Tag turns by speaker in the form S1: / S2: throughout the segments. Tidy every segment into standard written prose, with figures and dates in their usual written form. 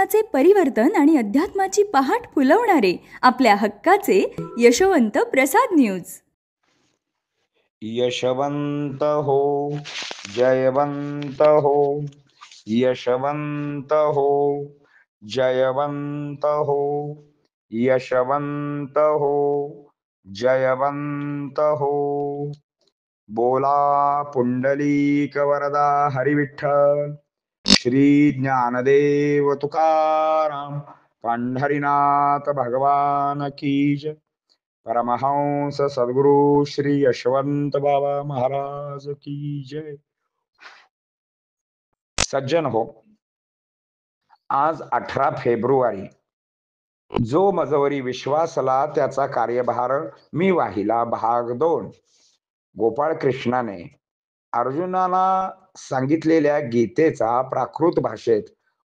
S1: जीवनाचे परिवर्तन आणि अध्यात्माची पहाट फुलवणारे आपल्या हक्काचे यशवंत प्रसाद न्यूज.
S2: यशवंत हो, जयवंत हो, यशवंत हो, जयवंत हो, यशवंत हो, जयवंत हो. बोला पुंडलिक वरदा हरिविठ्ठल, श्री ज्ञानदेव तुकाराम, पंढरीनाथ भगवान की जय. परमहंस सद्गुरु श्री यशवंत बाबा महाराज की जय. सज्जन हो, आज 18 फेब्रुवारी, जो मजवरी विश्वासला त्याचा कार्यभार मी वाहिला भाग 2. गोपाळ कृष्णाने अर्जुनाला सांगितलेल्या गीतेचा प्राकृत भाषेत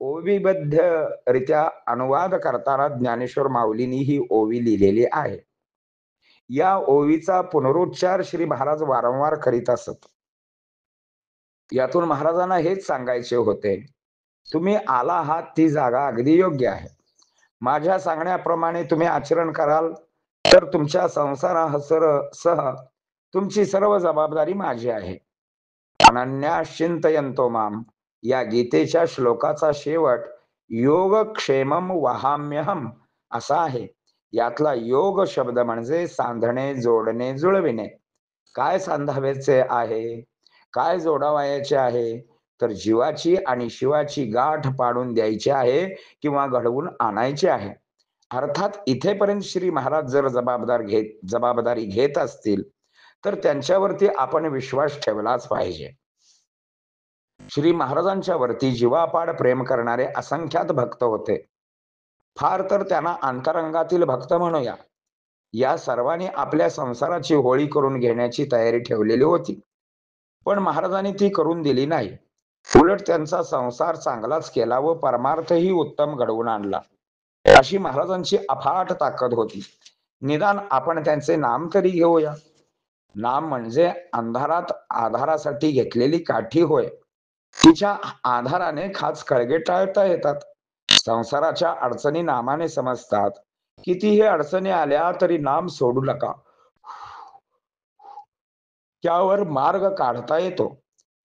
S2: ओवीबद्धरित्या अनुवाद करताना ज्ञानेश्वर माऊलींनी ही ओवी लिहिलेली आहे. या ओवीचा पुनरुच्चार श्री महाराज वारंवार करीत असत. यातून महाराजांना हेच सांगायचे होते, तुम्ही आला आहात ती जागा अगदी योग्य आहे. माझ्या सांगण्याप्रमाणे तुम्ही आचरण कराल तर तुमच्या संसारासह तुमची सर्व जबाबदारी माझी आहे. अनन्याश्चिंतयन्तो माम या गीतेच्या श्लोकाचा शेवट योगक्षेमम वहाम्यहम असा आहे. यातला योग शब्द म्हणजे सांधणे, जोडणे, जुळविणे. काय सांधावायचे आहे, काय जोडावायचे आहे, तर जीवाची आणि शिवाची गाठ पाडून द्यायची आहे किंवा घडवून आणायची आहे. अर्थात इथेपर्यंत श्री महाराज जर जबाबदारी घेत असतील तर त्यांच्यावरती आपण विश्वास ठेवलाच पाहिजे. श्री महाराजांच्या वरती जीवापाड प्रेम करणारे असंख्यात भक्त होते. फार तर त्यांना अंतरंगातील भक्त म्हणूया. या सर्वांनी आपल्या संसाराची होळी करून घेण्याची तयारी ठेवलेली होती, पण महाराजांनी ती करून दिली नाही. उलट त्यांचा संसार चांगलाच केला व परमार्थही उत्तम घडवून आणला. अशी महाराजांची अफाट ताकद होती. निदान आपण त्यांचे नाम तरी घेऊया. नाम म्हणजे अंधारात आधारासाठी घेतलेली काठी होय. तिच्या आधाराने खास कळगे टाळता येतात. संसाराच्या अडचणी नामाने समजतात. कितीही अडचणी आल्या तरी नाम सोडू नका, त्यावर मार्ग काढता येतो.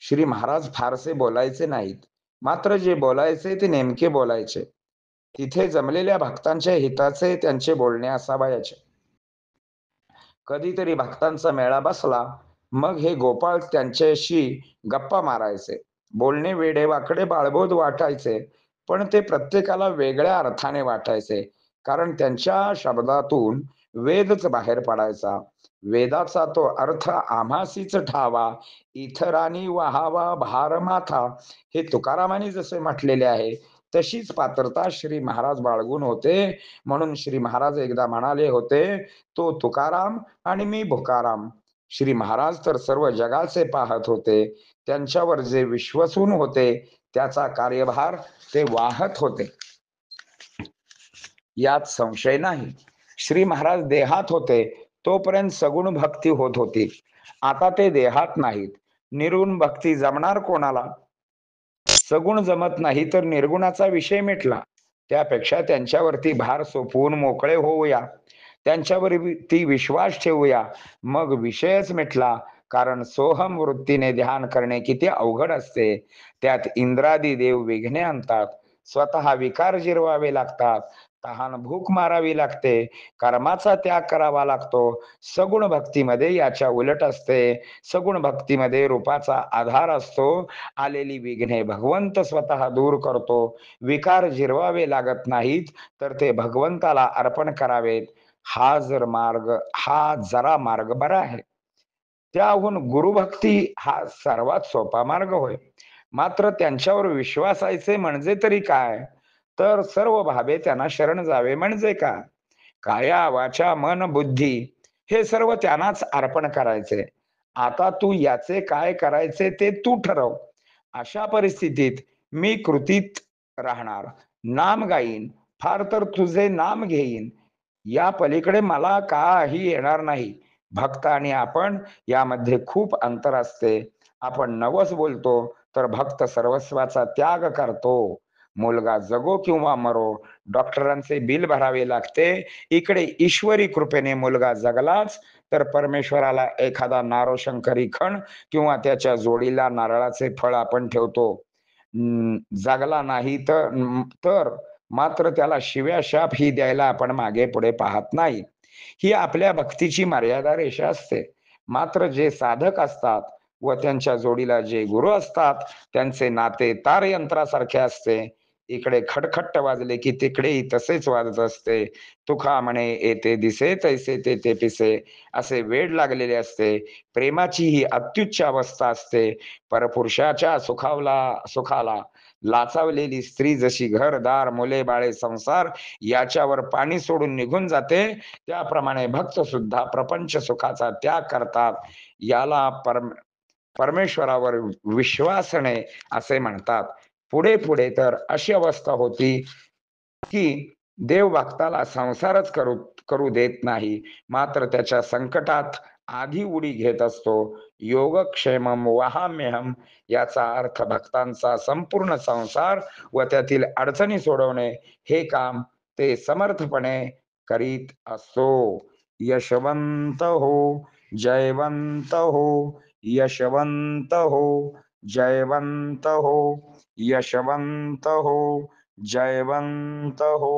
S2: श्री महाराज फारसे बोलायचे नाहीत, मात्र जे बोलायचे ते नेमके बोलायचे. तिथे जमलेल्या भक्तांच्या हिताचे त्यांचे बोलणे असावयाचे. कधीतरी भक्तांचा मेळा बसला, मग हे गोपाळ त्यांच्याशी गप्पा मारायचे. बोलणे वेडेवाकडे बाळबोध वाटायचे, पण ते प्रत्येकाला वेगळ्या अर्थाने वाटायचे, कारण त्यांच्या शब्दातून वेदच बाहेर पडायचा. वेदाचा तो अर्थ आम्हासीच ठावा, इतरांनी वहावा भार माथा, हे तुकारामांनी जसे म्हटलेले आहे तशीच पात्रता श्री महाराज बाळगून होते. म्हणून श्री महाराज एकदा म्हणाले होते, तो तुकाराम आणि मी भुकाराम. श्री महाराज तर सर्व जगाचे पाहत होते. त्यांच्यावर जे विश्वसून होते त्याचा कार्यभार ते वाहत होते, यात संशय नाही. श्री महाराज देहात होते तोपर्यंत सगुण भक्ती होत होती. आता ते देहात नाहीत. निर्गुण भक्ती जमणार कोणाला? सगुण जमत नाही तर निर्गुणाचा विषय मिटला. त्यापेक्षा त्यांच्यावरती भार सोपवून मोकळे होऊया, त्यांच्यावरती विश्वास ठेवूया, मग विषयच मिटला. कारण सोहम वृत्तीने ध्यान करणे किती अवघड असते. त्यात इंद्रादी देव विघ्ने आणतात, स्वतः विकार जिरवावे लागतात, तहान भूक मारावी लागते, कर्माचा त्याग करावा लागतो. सगुण भक्तीमध्ये याच्या उलट असते. सगुण भक्तीमध्ये रूपाचा आधार असतो. आलेली विघ्ने भगवंत स्वतः दूर करतो. विकार जिरवावे लागत नाहीत तर ते भगवंताला अर्पण करावेत. हा जरा मार्ग बरा आहे. त्याहून गुरुभक्ती हा सर्वात सोपा मार्ग होय. मात्र त्यांच्यावर विश्वासायचे म्हणजे तरी काय? तर सर्व भावे त्यांना शरण जावे म्हणजे काय? काया वाचा मन बुद्धी हे सर्व त्यांनाच अर्पण करायचे. आता तू याचे काय करायचे ते तू ठरव. अशा परिस्थितीत मी कृतीत राहणार, नाम गाईन, फार तर तुझे नाम घेईन. या पलीकडे मला काही येणार नाही. भक्त आणि आपण यामध्ये खूप अंतर असते. आपण नवस बोलतो तर भक्त सर्वस्वाचा त्याग करतो. मुलगा जगो किंवा मरो, डॉक्टरांचे बिल भरावे लागते. इकडे ईश्वरी कृपेने मुलगा जगलाच तर परमेश्वराला एखादा नारोशंकरी खण किंवा त्याच्या जोडीला नारळाचे फळ आपण ठेवतो. जगला नाही तर मात्र त्याला शिव्या शाप ही द्यायला आपण मागे पुढे पाहत नाही. ही आपल्या भक्तीची मर्यादा रेषा असते. मात्र जे साधक असतात व त्यांच्या जोडीला जे गुरु असतात, त्यांचे नाते तारयंत्रासारखे असते. इकडे खटखट वाजले की तिकडेही तसेच वाजत असते. तुका म्हणे येते दिसे तैसे ते पिसे, असे वेड लागलेले असते. प्रेमाची ही अत्युच्च अवस्था असते. परपुरुषाच्या सुखाला लाचावलेली स्त्री जशी घरदार, मुले, बाळे, संसार याच्यावर पाणी सोडून निघून जाते, त्याप्रमाणे भक्त सुद्धा प्रपंच सुखाचा त्याग करतात. याला परमेश्वरावर विश्वासणे असे म्हणतात. पुढे पुढे तर अशी अवस्था होती की देव भक्ताला संसारच करू देत नाही, मात्र त्याच्या संकटात आधी उडी घेत असतो. योगक्षेमम वहाम्यहम, याचा अर्थ भक्तांचा संपूर्ण संसार व त्यातील अडचणी सोडवणे हे काम ते समर्थपणे करीत असतो. यशवंत हो, जयवंत हो, यशवंत हो, जयवंत हो, यशवंत हो, जयवंत हो.